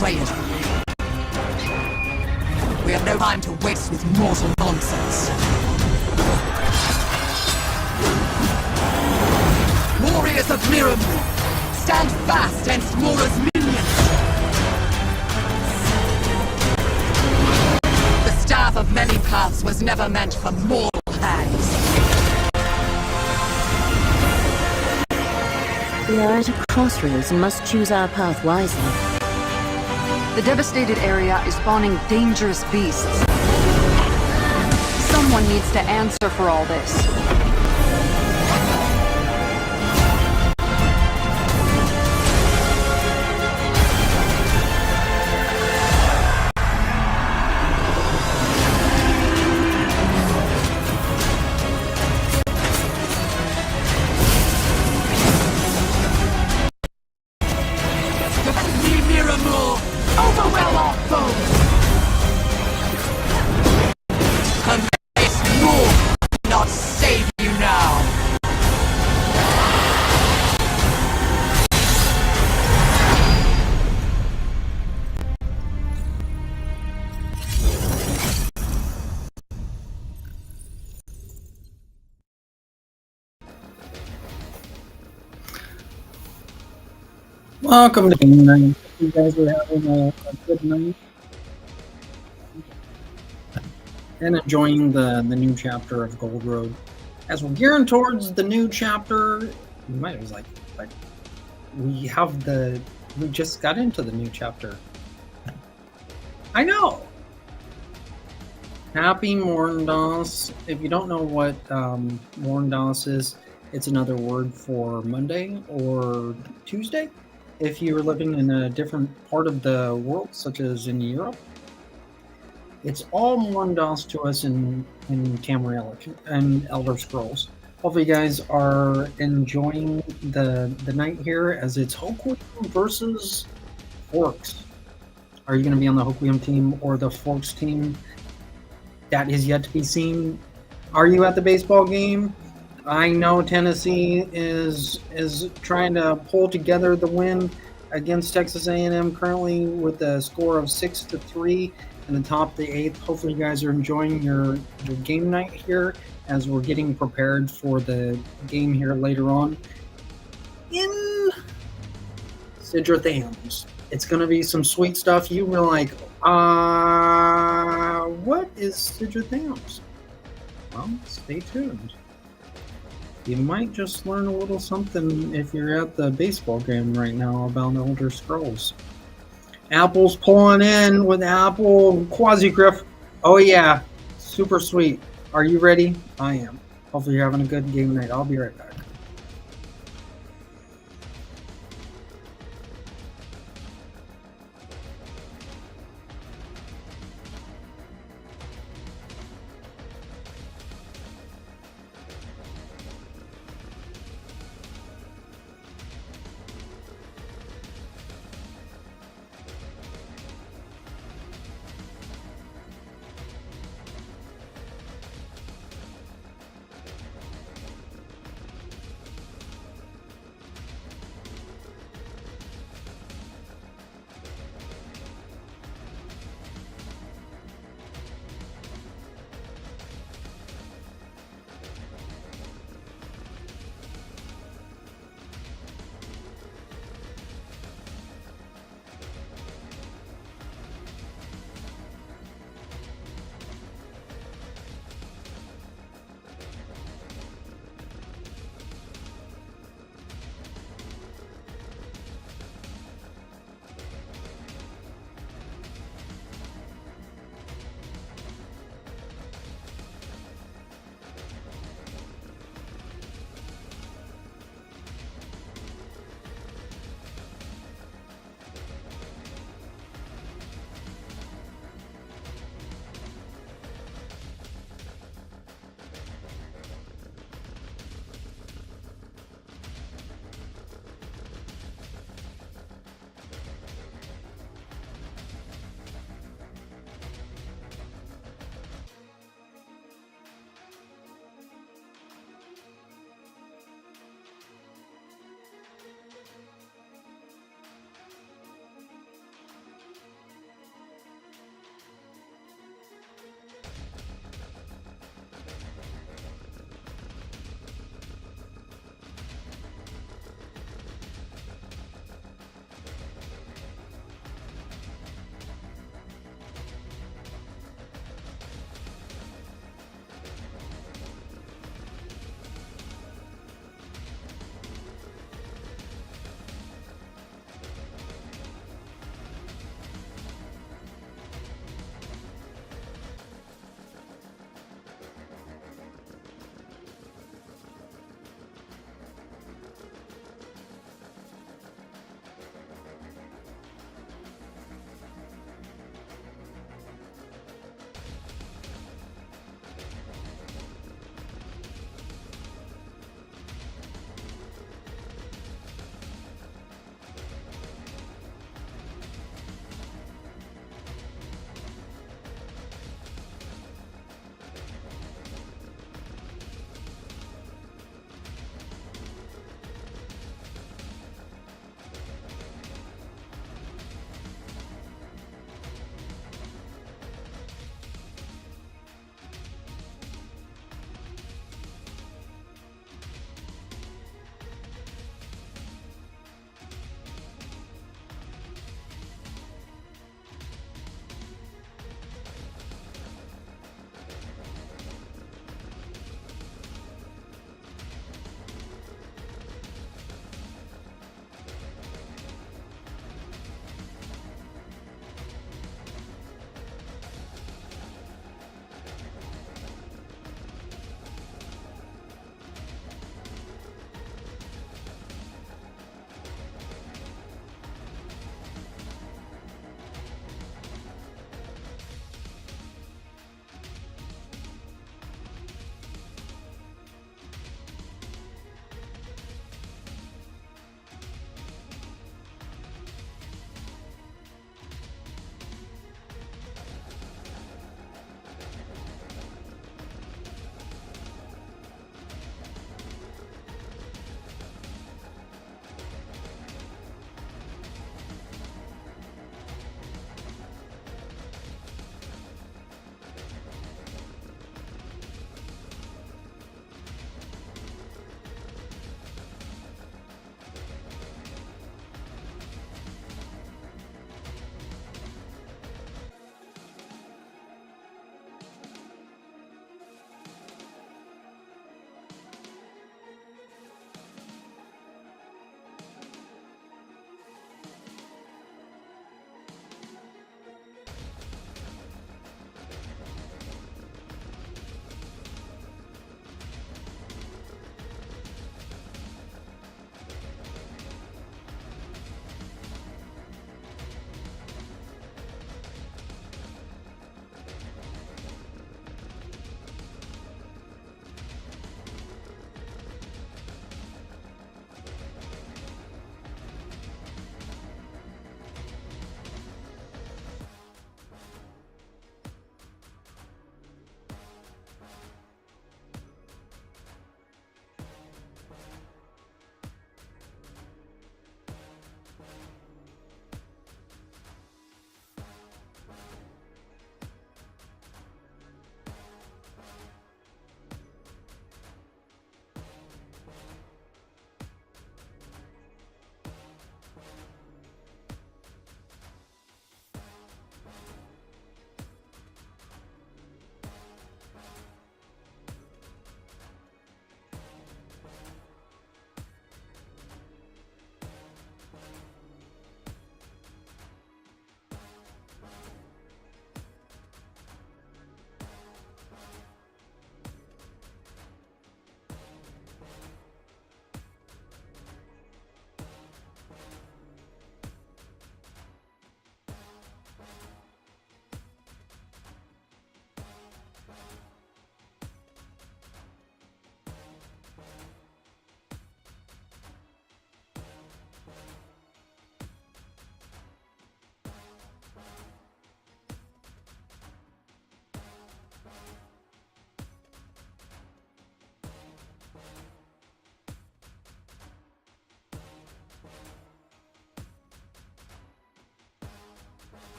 Sllocsredle. We have no time to waste with mortal nonsense. Warriors of Miramur, stand fast against Mora's minions! The staff of many paths was never meant for mortal hands. We are at a crossroads and must choose our path wisely. The devastated area is spawning dangerous beasts. Someone needs to answer for all this. Overwhelm our foes! Amaze more, not save you now! Welcome to game night. You guys are having a good night and enjoying the new chapter of Gold Road. As we're gearing towards the new chapter, you might have like we just got into the new chapter. I know. Happy Morndas. If you don't know what Morndas is, it's another word for Monday or Tuesday. If you're living in a different part of the world, such as in Europe, it's all Morndas to us in Tamriel and Elder Scrolls. Hopefully you guys are enjoying the night here, as it's Hoquiam versus Forks. Are you going to be on the Hoquiam team or the Forks team? That is yet to be seen. Are you at the baseball game? I know Tennessee is trying to pull together the win against Texas A&M currently with a score of 6-3 in the top of the 8th. Hopefully you guys are enjoying your game night here as we're getting prepared for the game here later on in Sllocsredle. It's going to be some sweet stuff. You were like, what is Sllocsredle? Well, stay tuned. You might just learn a little something if you're at the baseball game right now about Elder Scrolls. Apple's pulling in with Apple Quasi-Griff. Oh yeah, super sweet. Are you ready? I am. Hopefully you're having a good game night. I'll be right back.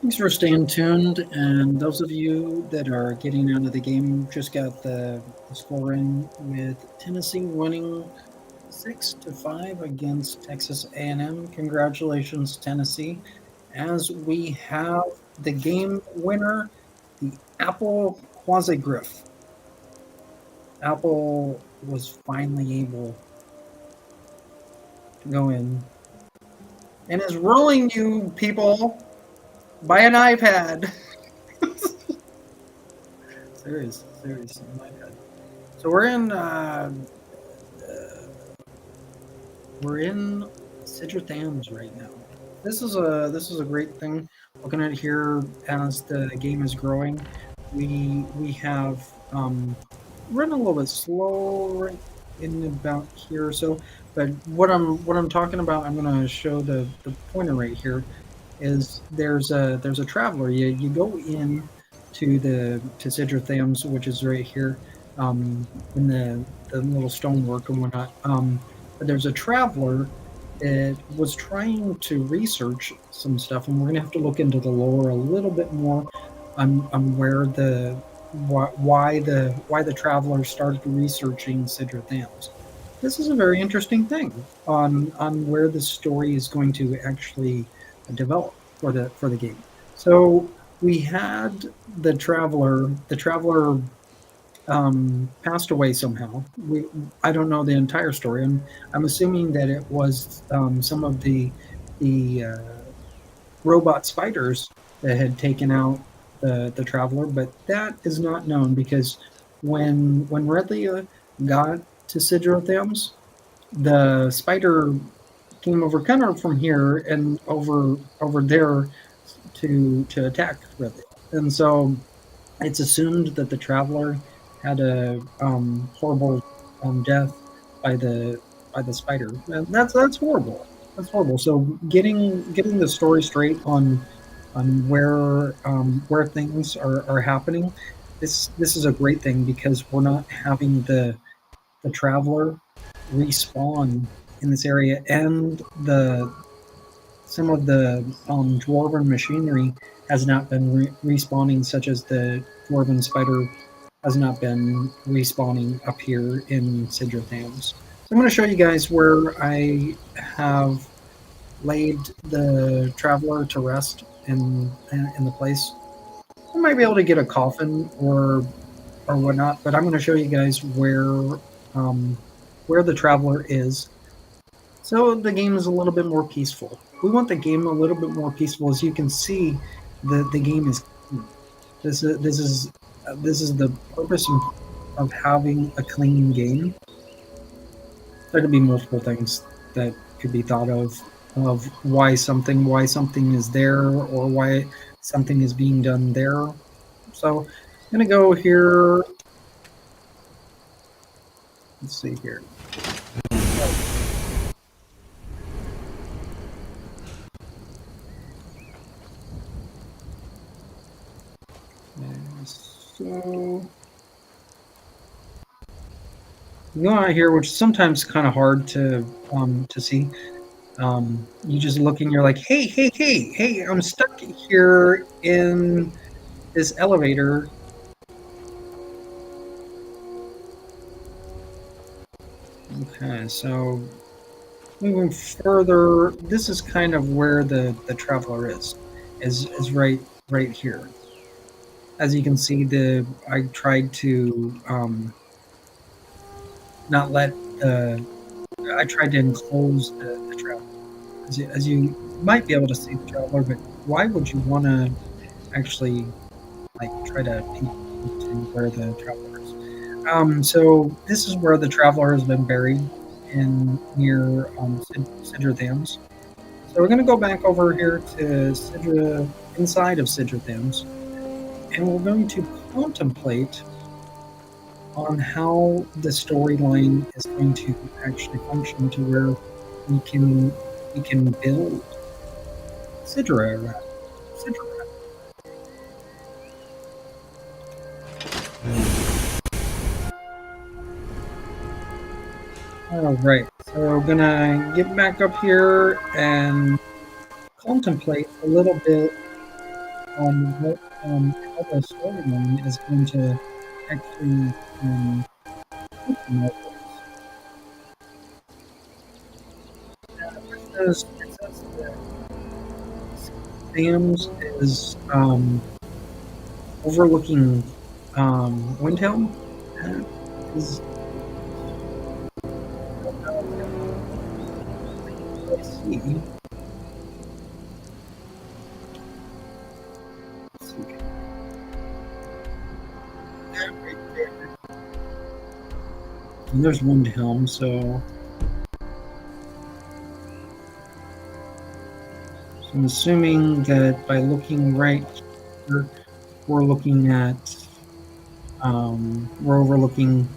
Thanks for staying tuned, and those of you that are getting out of the game just got the score in with Tennessee winning 6-5 against Texas A&M. Congratulations, Tennessee, as we have the game winner, the Apple Quasi-Griff. Apple was finally able to go in and is rolling you people by an iPad. serious, an iPad. So we're in Sidra right now. This is a great thing. Looking at here as the game is growing, we have run a little bit slow right in about here or so. But what I'm talking about, I'm going to show the pointer right here. Is there's a traveler. You go in to Sidra which is right here, in the little stonework and whatnot. But there's a traveler that was trying to research some stuff, and we're gonna have to look into the lore a little bit more on where why the traveler started researching Sidra. This is a very interesting thing on where the story is going to actually develop for the game. So we had the traveler. The traveler passed away somehow. I don't know the entire story. I'm assuming that it was some of the robot spiders that had taken out the traveler, but that is not known because when Redley got to Sidrothams, the spider came over kind of from here and over there to attack Redley, and so it's assumed that the traveler had a horrible death by the spider. And that's horrible. That's horrible. So getting the story straight on where things are happening. This is a great thing because we're not having the traveler respawn in this area, and the some of the dwarven machinery has not been respawning, such as the dwarven spider has not been respawning up here in Sidrothams. So I'm going to show you guys where I have laid the traveler to rest in the place. I might be able to get a coffin or whatnot, but I'm going to show you guys where the traveler is. So the game is a little bit more peaceful. We want the game a little bit more peaceful. As you can see, the game is clean. This is the purpose of having a clean game. There could be multiple things that could be thought of why something is there or why something is being done there. So I'm gonna go here. Let's see here. So you go out here, which is sometimes kind of hard to see. You just look and you're like, hey, I'm stuck here in this elevator. Okay, so moving further, this is kind of where the traveler is right here. As you can see, I tried to not let I tried to enclose the traveler. As you might be able to see the traveler, but why would you want to actually like try to peek into where the traveler is? So this is where the traveler has been buried in near Sidra Thams. So we're going to go back over here to Sidra, inside of Sidra Thams, and we're going to contemplate on how the storyline is going to actually function to where we can build Sidra. All right, so we're gonna get back up here and contemplate a little bit what how the storyline is going to actually promote this. It says that Sam's is overlooking Windhelm. That is, I see. Let's see. That right there. And there's Windhelm, so I'm assuming that by looking right here, we're looking at, we're overlooking.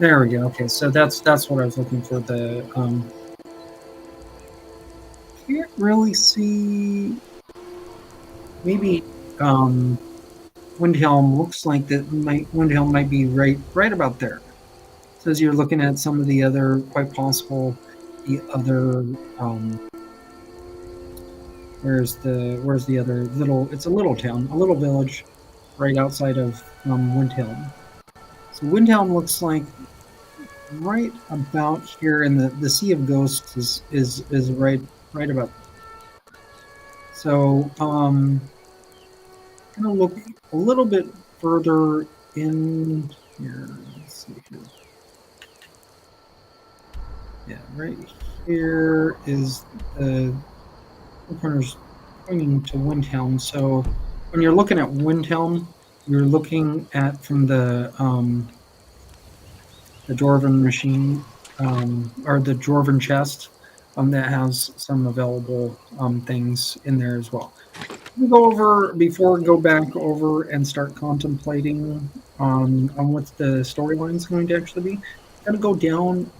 There we go. Okay, so that's what I was looking for. The can't really see. Maybe Windhelm looks like that. Windhelm might be right about there. So as you're looking at some of the other, quite possible, the other. Where's the other little? It's a little town, a little village, right outside of Windhelm. So Windhelm looks like right about here, and the Sea of Ghosts is right about. So gonna look a little bit further in here. Let's see here. Yeah, right here is the corner's pointing to Windhelm. So when you're looking at Windhelm, you're looking at from the Dwarven machine, or the Dwarven chest, that has some available things in there as well. We'll go over before we go back over and start contemplating on what the storyline is going to actually be. I'm gonna go down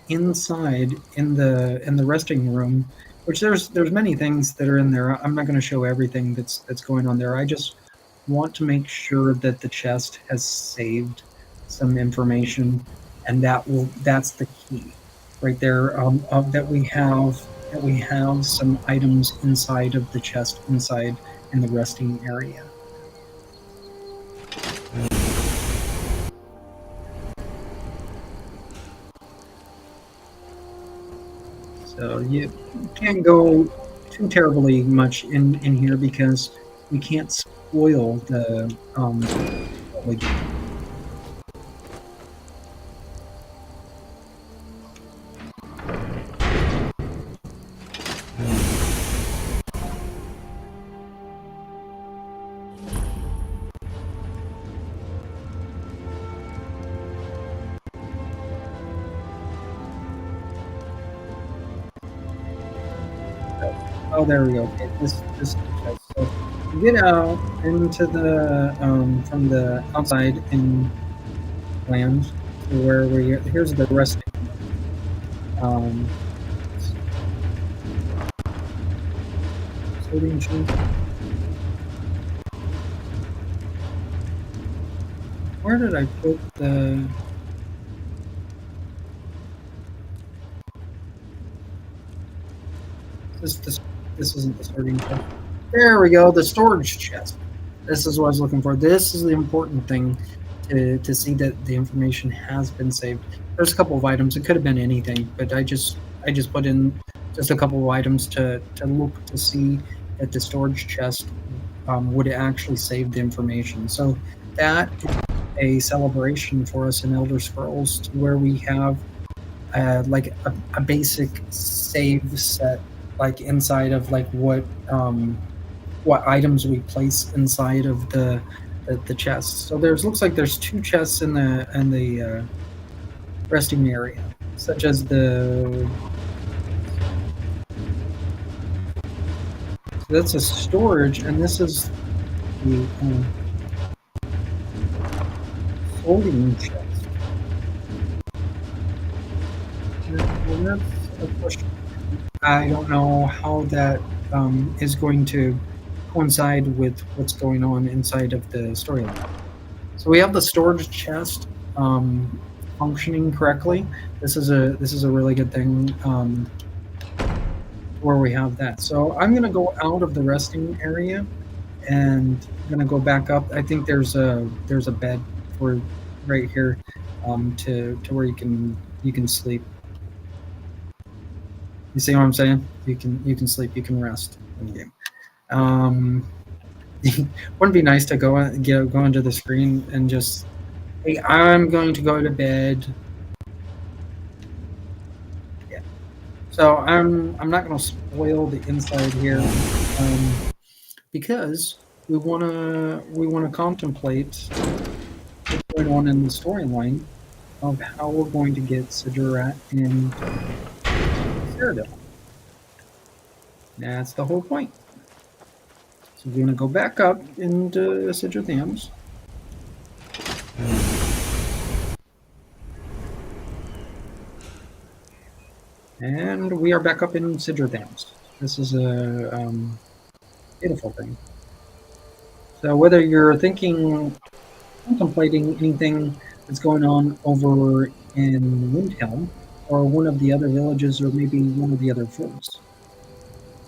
inside in the resting room, which there's many things that are in there. I'm not going to show everything that's going on there. I just want to make sure that the chest has saved some information, and that's the key right there. That we have some items inside of the chest, inside in the resting area. So you can't go too terribly much in here because we can't spoil the Oh, there we go. Okay, this so you get out into the from the outside in land to where here's the resting sorting machine. Where did I put the? This isn't the sorting chest. There we go, the storage chest. This is what I was looking for. This is the important thing to see that the information has been saved. There's a couple of items. It could have been anything, but I just put in just a couple of items to look to see that the storage chest would actually save the information. So that is a celebration for us in Elder Scrolls, to where we have like a basic save set, like inside of like what items we place inside of the chests. So looks like there's two chests in the resting area, such as so that's a storage, and this is the sorting chest. Well, that's a question. I don't know how that is going to coincide with what's going on inside of the storyline. So we have the storage chest functioning correctly. This is a really good thing where we have that. So I'm going to go out of the resting area and I'm going to go back up. I think there's a bed for right here to where you can sleep. You see what I'm saying? You can sleep, you can rest in the game. Wouldn't it be nice to go into the screen and just, hey, I'm going to go to bed. Yeah. So I'm not going to spoil the inside here, because we wanna contemplate what's going on in the storyline of how we're going to get Sidra and Cyrodiil. That's the whole point. So we're gonna go back up into Sidra Thams. And we are back up in Sidra Thams. This is a beautiful thing. So whether you're contemplating anything that's going on over in Windhelm, or one of the other villages, or maybe one of the other forts,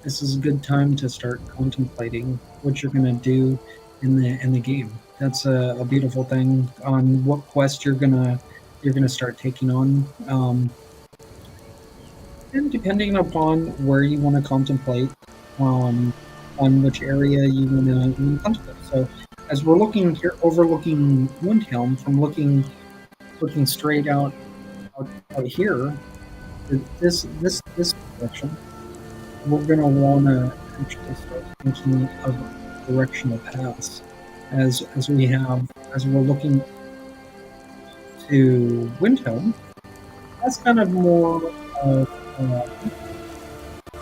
this is a good time to start contemplating what you're going to do in the game. That's a beautiful thing on what quest you're gonna start taking on. And depending upon where you want to contemplate, on which area you want to contemplate. So, as we're looking here, overlooking Windhelm, from looking straight out here, this direction, we're going to want to actually start thinking of directional paths as we're looking to Windhelm. That's kind of more of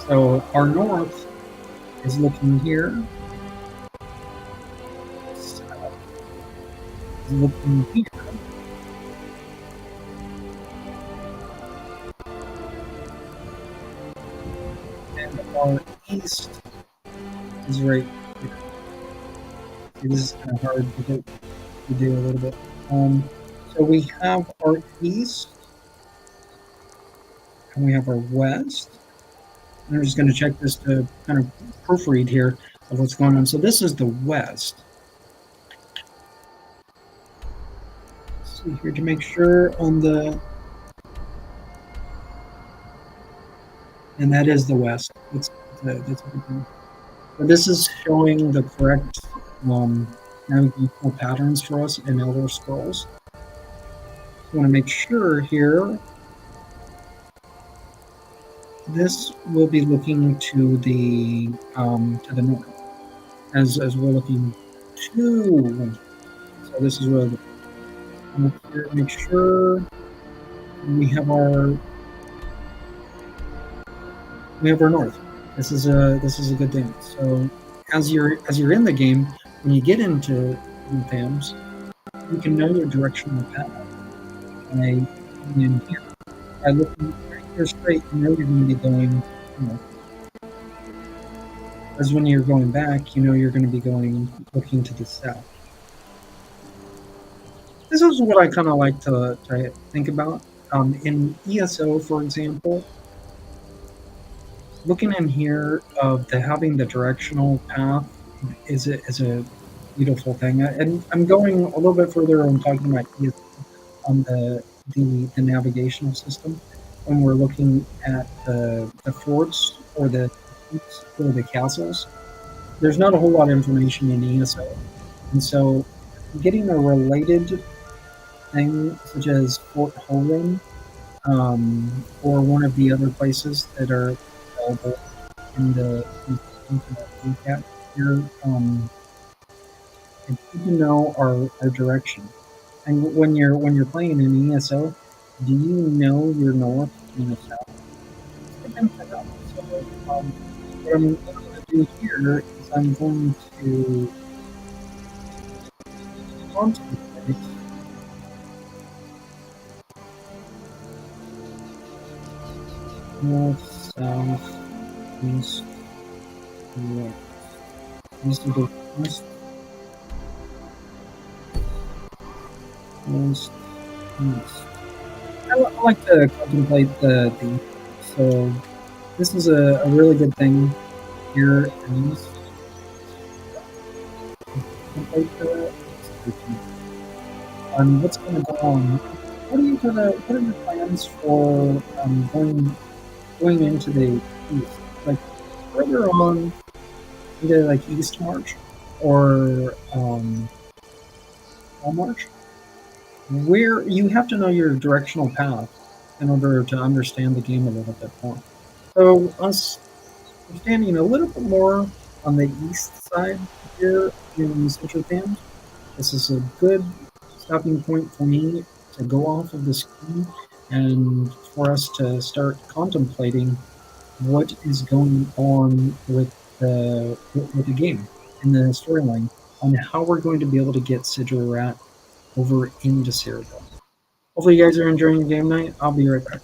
so our north is looking here, south is looking here, and our east is right here. See, this is kind of hard to do a little bit. So we have our east, and we have our west. And I'm just going to check this to kind of proofread here of what's going on. So this is the west. Let's see here to make sure on the, and that is the west. That's a good thing. But this is showing the correct navigational patterns for us in Elder Scrolls. I want to make sure here. This will be looking to the north, as we're looking to. So this is really. I'm here to make sure we have our north. This is a good thing. So as you're in the game, when you get into Thams, you can know your directional path by looking in here. By looking right here straight, you know you're going to be going north. As when you're going back, you know you're going to be looking to the south. This is what I kind of like to think about. In ESO, for example, looking in here of having the directional path is a beautiful thing. And I'm going a little bit further on talking about ESO on the navigational system when we're looking at the forts or the castles. There's not a whole lot of information in ESO, and so getting a related thing such as Fort Holden, or one of the other places that are available in the recap here, it's good to know our direction. And when you're playing in ESO, do you know your north and your south? So, what I'm going to do here is I'm going to contemplate north, south, east, west. East of the west. Most east. I like to contemplate the so this is a really good thing here in this. Contemplate the what's going to go on. What are your plans for going into the east? Like further on into like East March or All March? Where you have to know your directional path in order to understand the game a little bit more. So us standing a little bit more on the east side here in Central Cam, this is a good stopping point for me to go off of the screen and for us to start contemplating what is going on with the game and the storyline on how we're going to be able to get Sidra over into Cyrodiil. Hopefully you guys are enjoying your game night. I'll be right back.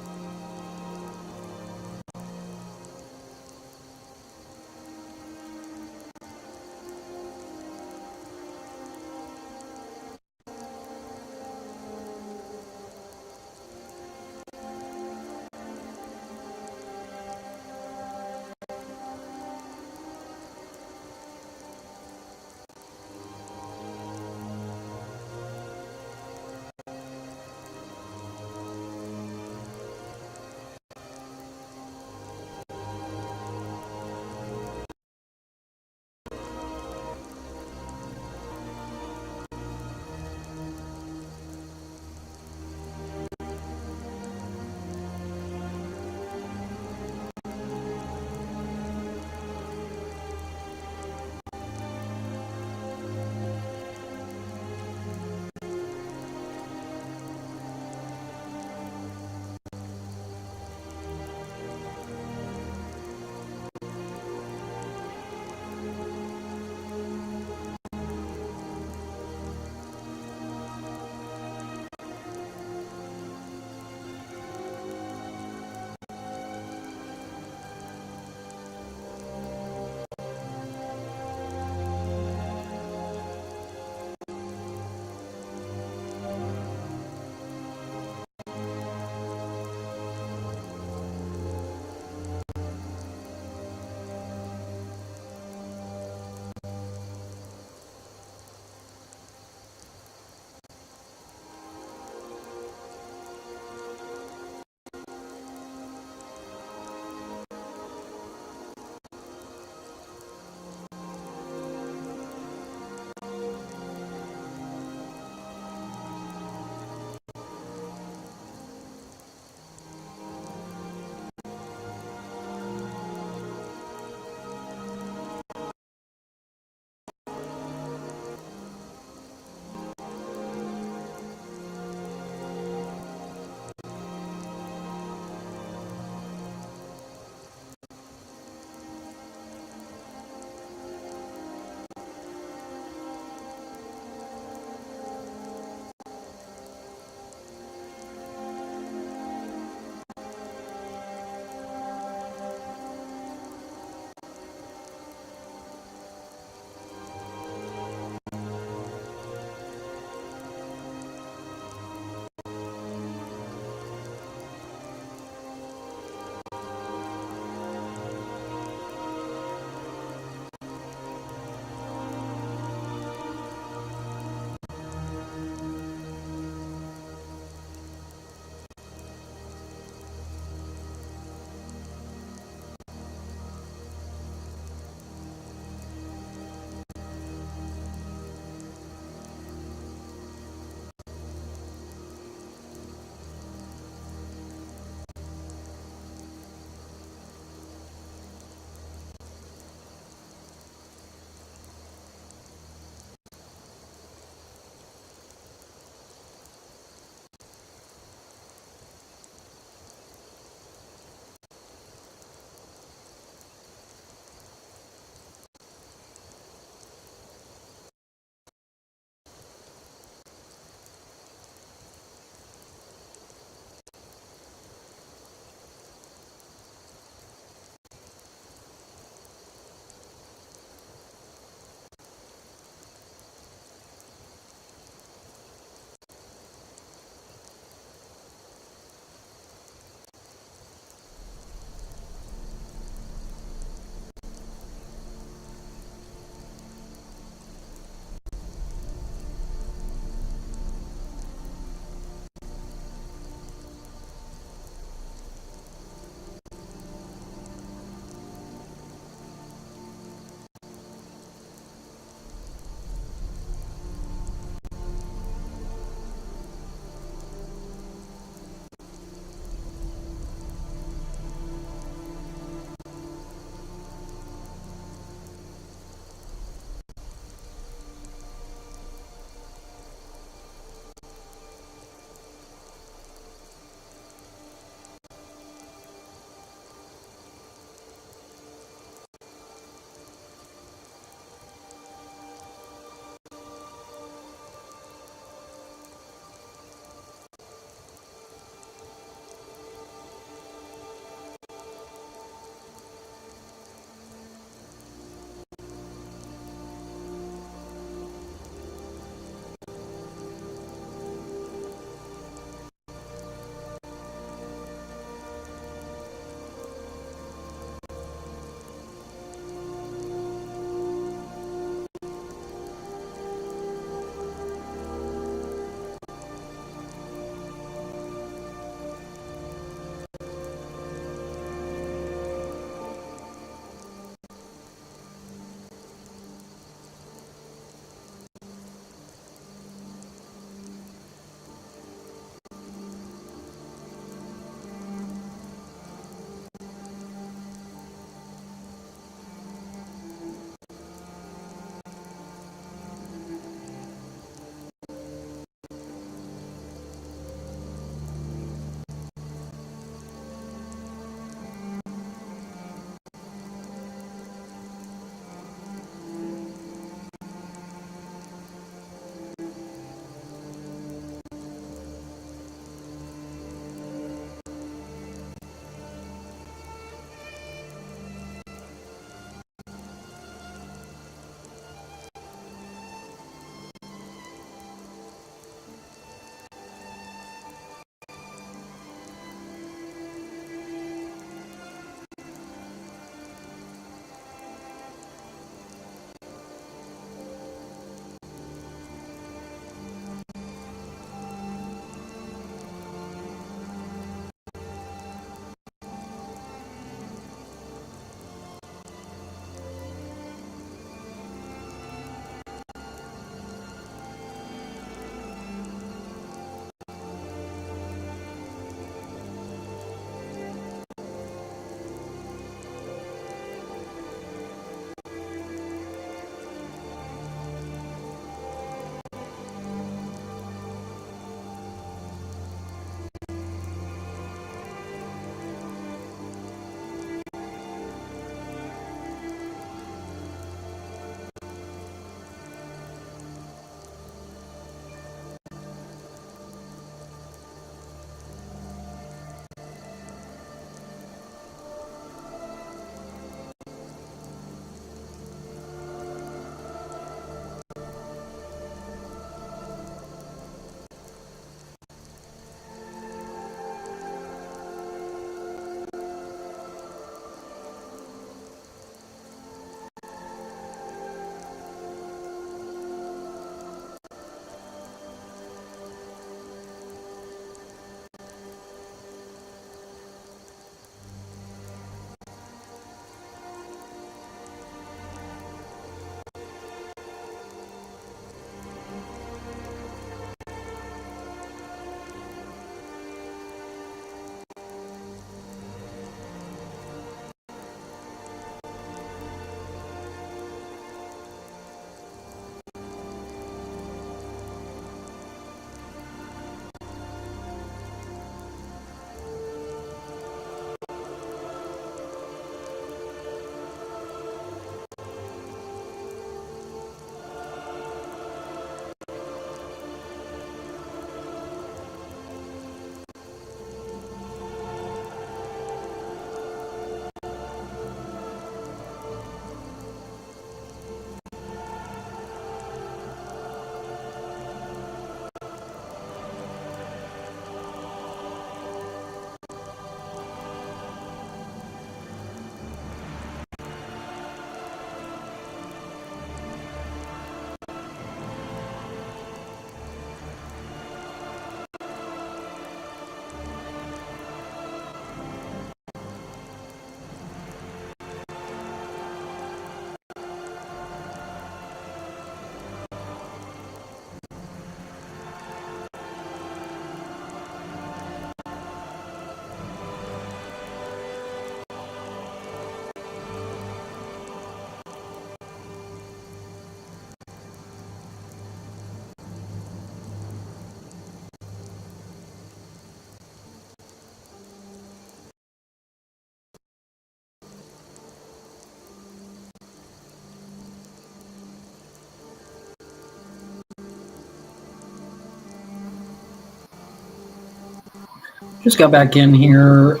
Just got back in here.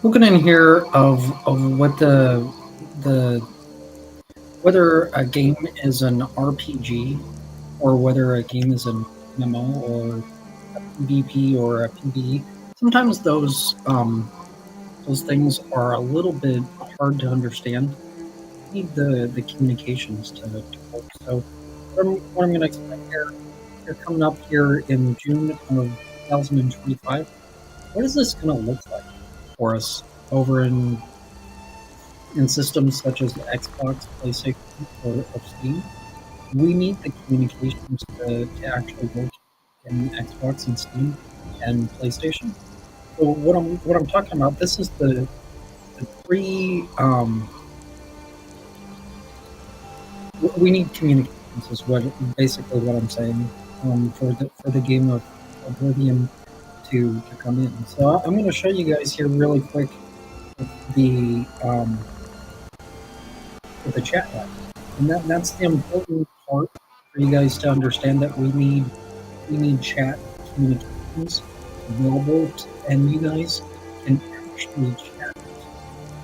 Looking in here of what the whether a game is an RPG or whether a game is an MMO or a PvP or a PvE. Sometimes those things are a little bit hard to understand. You need the communications to work. So what I'm going to explain here, you're coming up here in June of 2025. What is this going to look like for us over in systems such as Xbox, PlayStation, or Steam? We need the communications to actually work in Xbox and Steam and PlayStation. So what I'm talking about, this is the three we need communications is what basically what I'm saying for the game of Oblivion to come in. So I'm going to show you guys here really quick the with the chat line, and that's the important part for you guys to understand that we need chat communications available, and you guys can actually chat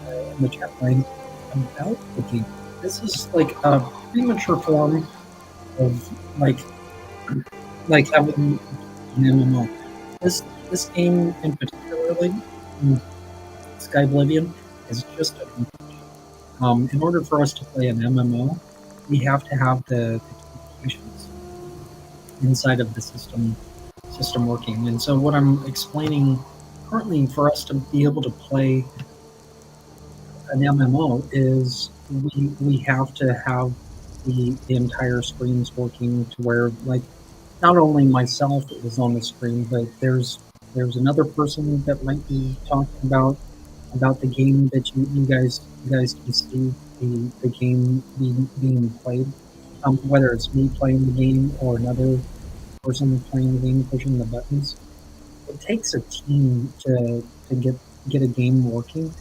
in the chat line about the game. This is like a premature form of like having an MMO. This game in particularly, Sky Oblivion, is just a in order for us to play an MMO, we have to have the communications inside of the system working. And so what I'm explaining currently for us to be able to play an MMO is we have to have the entire screens working to where like not only myself is on the screen, but there's another person that might be talking about the game that you guys can see the game being played. Whether it's me playing the game or another person playing the game, pushing the buttons. It takes a team to get a game working,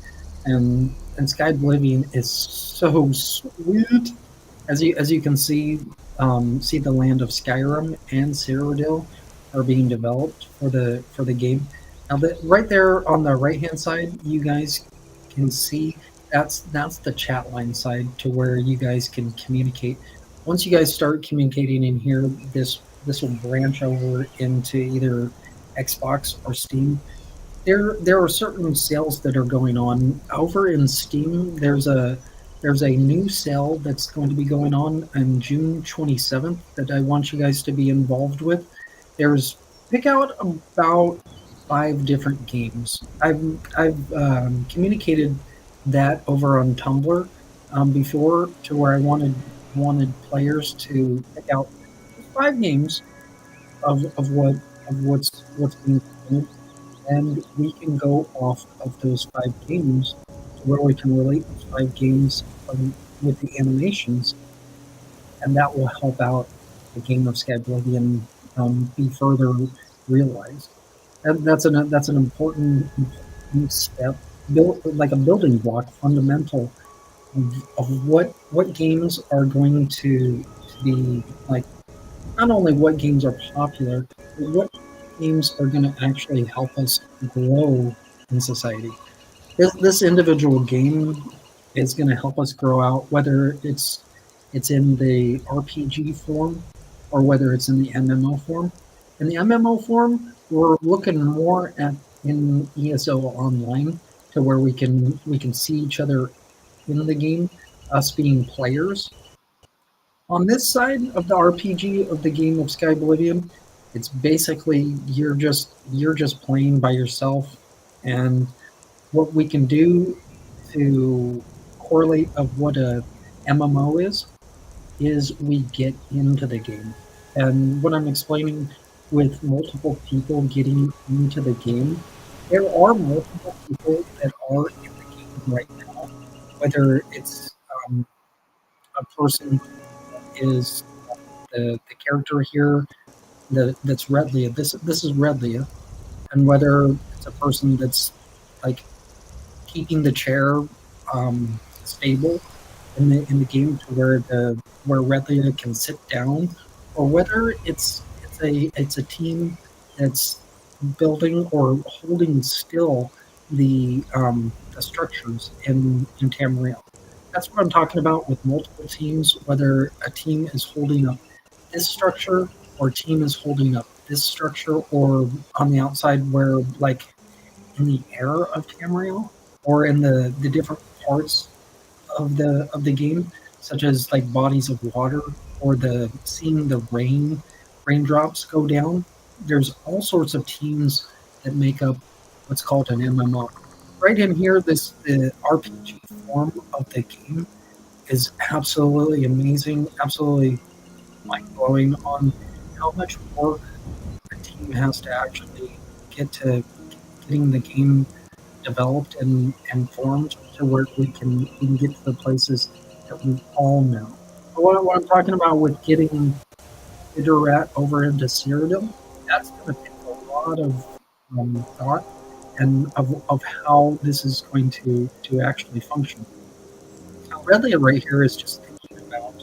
and Sky Oblivion is so sweet. As you can see the land of Skyrim and Cyrodiil are being developed for the game. Now, right there on the right hand side, you guys can see that's the chat line side to where you guys can communicate. Once you guys start communicating in here, this will branch over into either Xbox or Steam. There are certain sales that are going on over in Steam. There's a new sale that's going to be going on June 27th that I want you guys to be involved with. There's pick out about 5 different games. I've communicated that over on Tumblr before to where I wanted players to pick out 5 games of what's being presented, and we can go off of those 5 games to where we can relate those 5 games with the animations, and that will help out the game of Sky Oblivion be further realized. That's an important step, like a building block, fundamental of what games are going to be like. Not only what games are popular, but what games are going to actually help us grow in society. This individual game is going to help us grow out, whether it's in the RPG form or whether it's in the MMO form. In the MMO form, we're looking more at in ESO Online to where we can see each other in the game, us being players. On this side of the RPG of the game of Sky Oblivion, it's basically you're just playing by yourself, and what we can do to correlate of what a MMO is we get into the game. And what I'm explaining with multiple people getting into the game, there are multiple people that are in the game right now, whether it's a person is the character here that's Redlia. This is Redlia, and whether it's a person that's like keeping the chair stable in the game to where Redlia can sit down, or whether it's a team that's building or holding still the structures in Tamriel. That's what I'm talking about with multiple teams, whether a team is holding up this structure or a team is holding up this structure, or on the outside where, like, in the air of Tamriel, or in the different parts of the game, such as like bodies of water, or the seeing the raindrops go down. There's all sorts of teams that make up what's called an MMO. Right in here, the RPG form of the game is absolutely amazing, absolutely mind blowing on how much work a team has to actually get to getting the game developed and formed to where we can get to the places that we all know. But what I'm talking about with getting Iterat over into Cyrodiil, that's going to take a lot of thought and of how this is going to actually function. Now, Redley right here is just thinking about,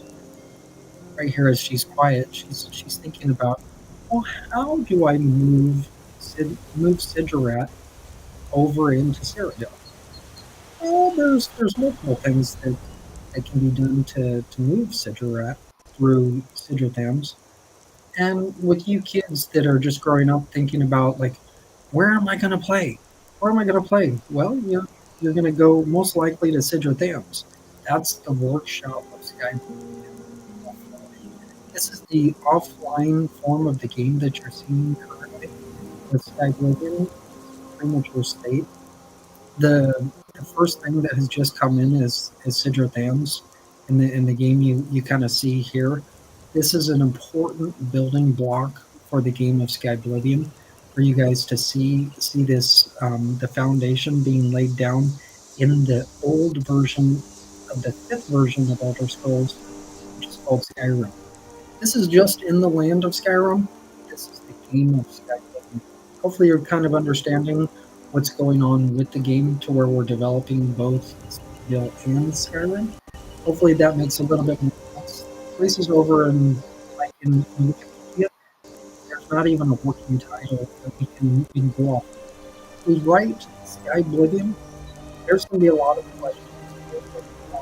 right here as she's quiet, she's thinking about, well, how do I move Sidorat over into Cyrodiil? Well, there's multiple things that can be done to move Sidorat through Sidrothams. And with you kids that are just growing up thinking about, like, where am I going to play? Where am I going to play? Well, you're going to go most likely to Sidrothams. That's the workshop of Sky. This is the offline form of the game that you're seeing currently with Sky Oblivion, premature state. The first thing that has just come in is Sidrothams in the game you kind of see here. This is an important building block for the game of Skyblivion, for you guys to see this the foundation being laid down in the old version of the fifth version of Elder Scrolls, which is called Skyrim. This is just in the land of Skyrim. This is the game of Skyrim. Hopefully you're kind of understanding what's going on with the game to where we're developing both Cyrodiil and Skyrim. Hopefully that makes a little bit more sense. Places over in Wikipedia, there's not even a working title that we can go off. If we write Skyblivion, there's going to be a lot of questions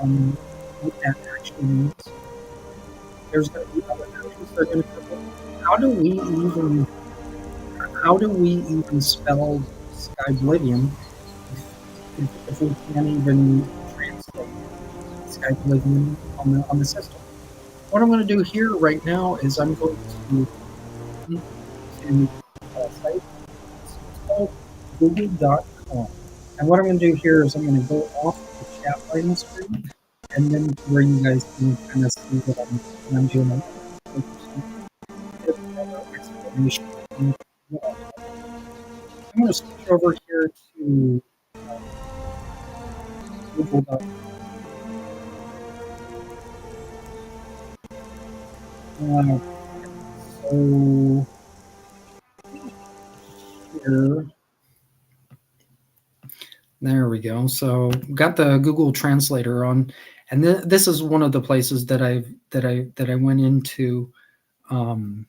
on what that actually means. There's going to be other countries that are going to come in. How do we even spell Skyblivion if we can't even translate Skyblivion on the system? What I'm going to do here right now is I'm going to site. It's called Google.com. And what I'm going to do here is I'm going to go off the chat line screen, and then where you guys can kind of see what I'm doing. Explanation. I'm going to switch over here to Google.com. So here, there we go. So got the Google Translator on, and this is one of the places that I went into. I'm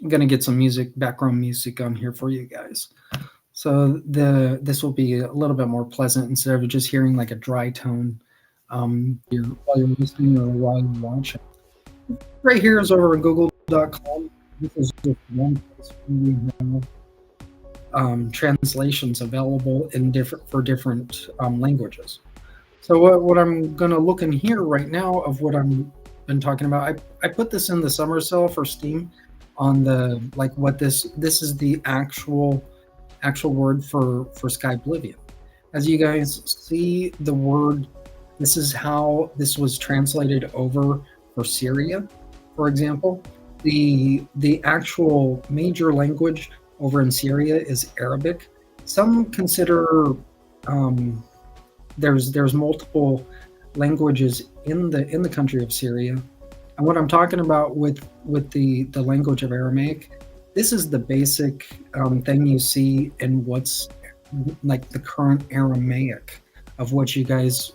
gonna get some background music on here for you guys. So this will be a little bit more pleasant instead of just hearing like a dry tone while you're listening or while you're watching. Right here is over at Google.com. This is just one place where we have translations available for different languages. So what I'm going to look in here right now of what I'm been talking about, I put this in the summer sale for Steam on the, like, what this is the actual word for Skyblivion. As you guys see the word, this is how this was translated over for Syria, for example. The actual major language over in Syria is Arabic. Some consider there's multiple languages in the country of Syria. And what I'm talking about with the language of Aramaic, this is the basic thing you see in what's like the current Aramaic of what you guys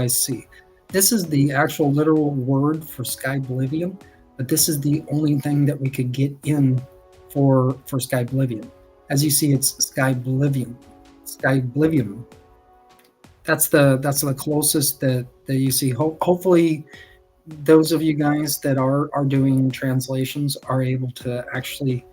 see. This is the actual literal word for Skyblivion, but this is the only thing that we could get in for Skyblivion. As you see, it's Skyblivium. Skyblivium. That's the closest that you see. Hopefully, those of you guys that are doing translations are able to actually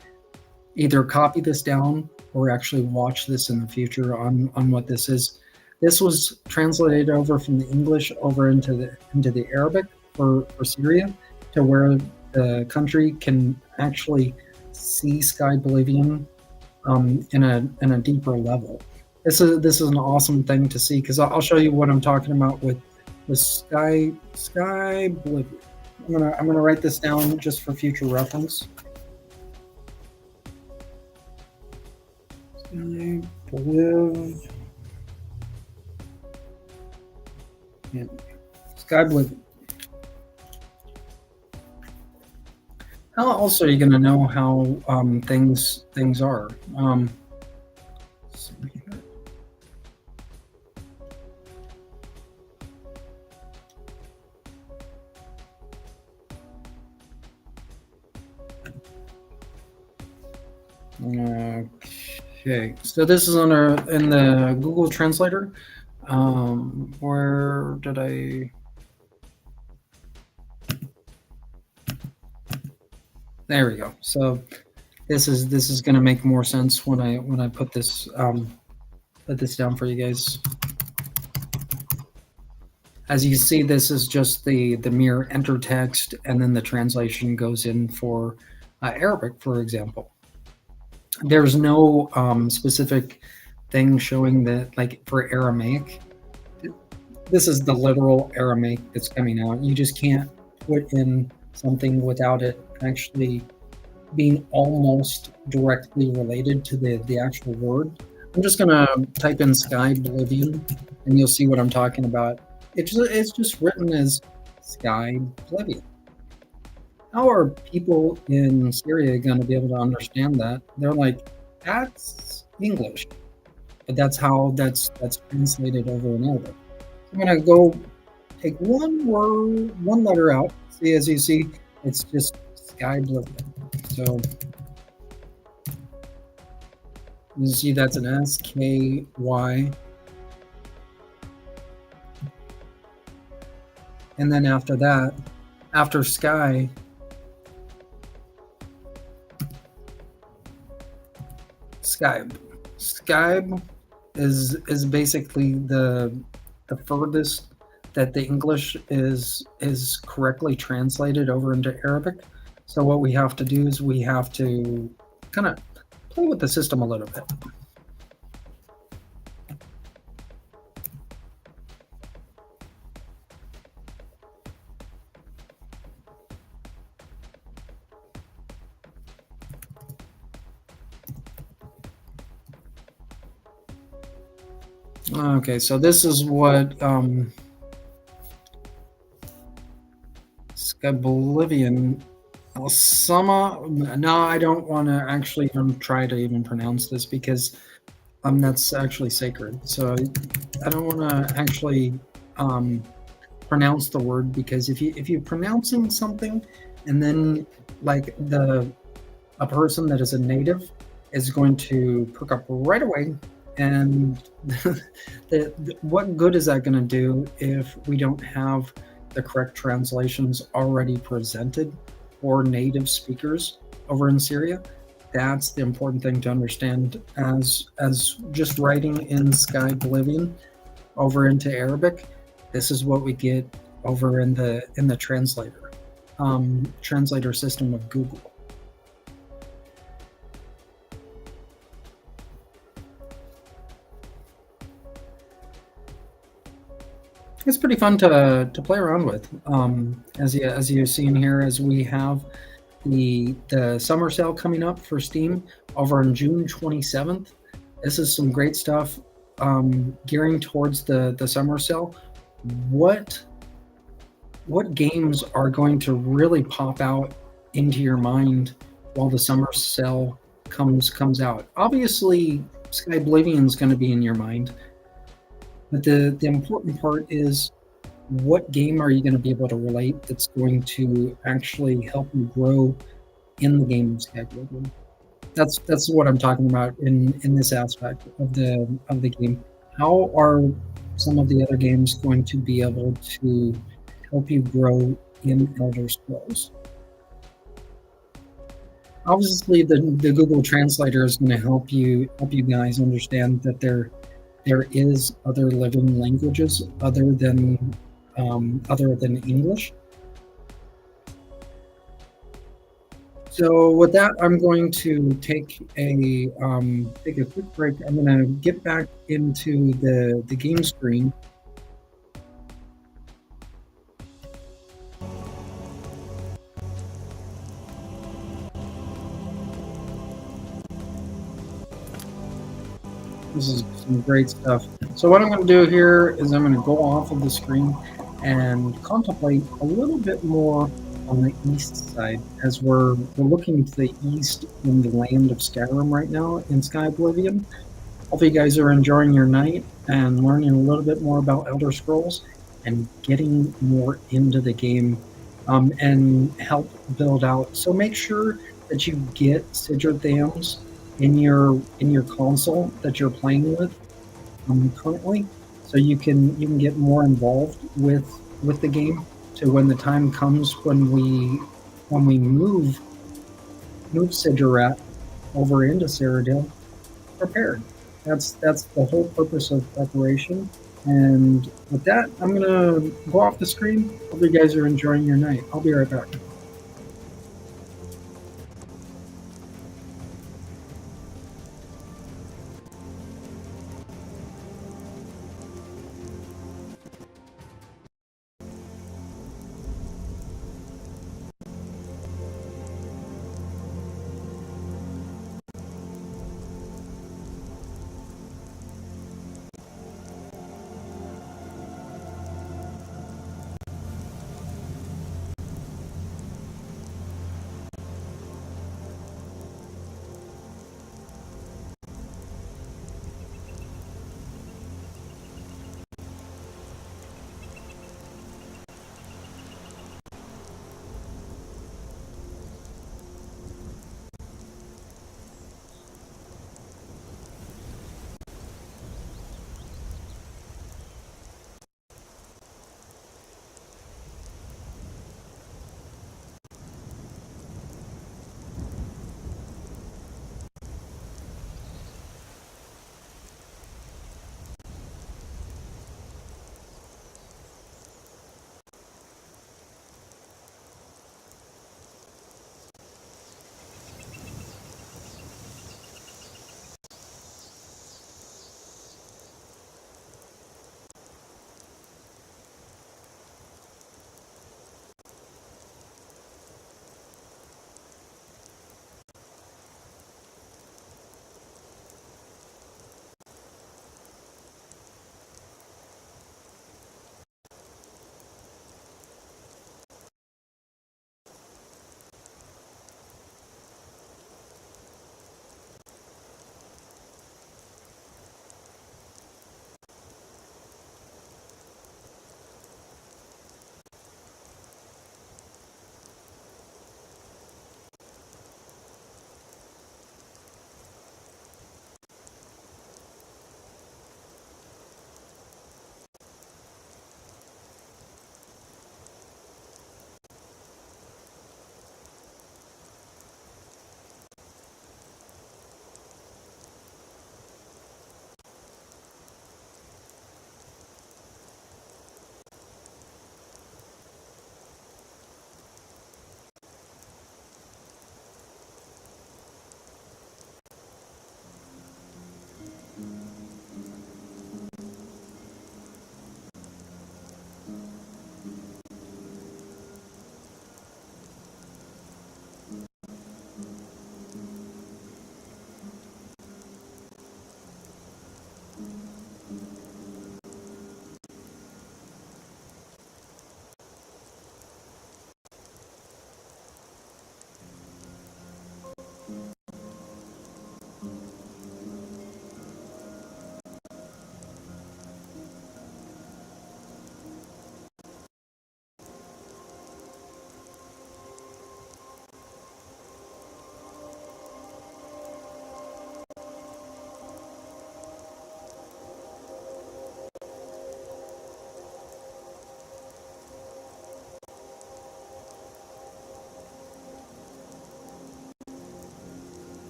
either copy this down or actually watch this in the future on what this is. This was translated over from the English over into the Arabic for Syria, to where the country can actually see Skyblivium in a deeper level. This is an awesome thing to see, because I'll show you what I'm talking about with Skyblivium. I'm gonna write this down just for future reference. Skyblivium. Skyblivium. How else are you going to know how things are? Okay, so this is in the Google Translator. Where did I? There we go. So this is going to make more sense when I put this down for you guys. As you see, this is just the mere enter text, and then the translation goes in for Arabic, for example. There's no specific thing showing that, like for Aramaic. This is the literal Aramaic that's coming out. You just can't put in something without it actually being almost directly related to the actual word. I'm just gonna type in Skyblivium, and you'll see what I'm talking about. It's just written as Skyblivium. How are people in Syria going to be able to understand that? They're like, that's English, but that's how that's translated over and over. I'm gonna go take one letter out. See, as you see, it's just Skyblivium. So you see that's an SKY. And then after that, after sky, Skybe. Skybe is basically the furthest that the English is correctly translated over into Arabic. So what we have to do is we have to kind of play with the system a little bit. Okay, so this is what Skyblivium. No, I don't want to actually even try to even pronounce this, because that's actually sacred. So I don't want to actually pronounce the word, because if you're pronouncing something, and then like a person that is a native is going to pick up right away, and what good is that going to do if we don't have the correct translations already presented for native speakers over in Syria? That's the important thing to understand. As just writing in Skyblivium over into Arabic, this is what we get over in the translator system of Google. It's pretty fun to play around with. As you're seeing here, as we have the summer sale coming up for Steam over on June 27th. This is some great stuff gearing towards the summer sale. What games are going to really pop out into your mind while the summer sale comes out? Obviously, Skyblivium is going to be in your mind. But the important part is, what game are you going to be able to relate that's going to actually help you grow in the game of Skyblivium? That's what I'm talking about in this aspect of the game. How are some of the other games going to be able to help you grow in Elder Scrolls? Obviously, the Google Translator is going to help you guys understand that there is other living languages other than English. So with that, I'm going to take a quick break. I'm going to get back into the game screen. This is some great stuff. So what I'm going to do here is I'm going to go off of the screen and contemplate a little bit more on the east side, as we're looking to the east in the land of Skyrim right now in Sky Oblivion. Hope you guys are enjoying your night and learning a little bit more about Elder Scrolls and getting more into the game, and help build out. So make sure that you get Sigil Dams in your console that you're playing with, currently, so you can get more involved with the game. So when the time comes when we move Sidorat over into Cyrodiil, prepared. That's the whole purpose of preparation. And with that, I'm gonna go off the screen. Hope you guys are enjoying your night. I'll be right back.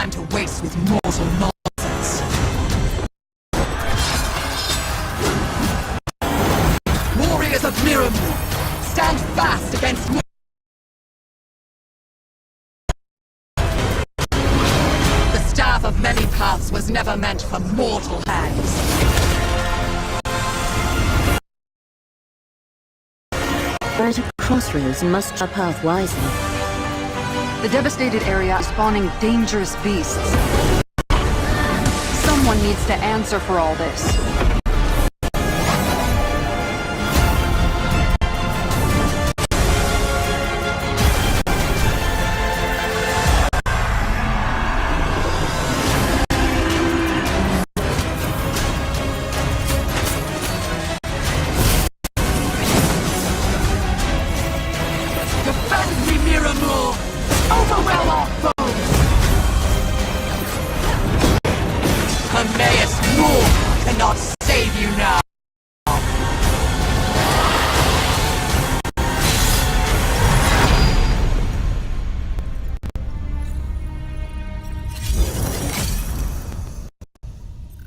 time to waste with mortal nonsense. Warriors of Miramu, stand fast against The staff of many paths was never meant for mortal hands. We're at a crossroads and must choose our path wisely. The devastated area is spawning dangerous beasts. Someone needs to answer for all this. Defend me, Miramu! Overwhelm our foes! Hermaeus Moore cannot save you now!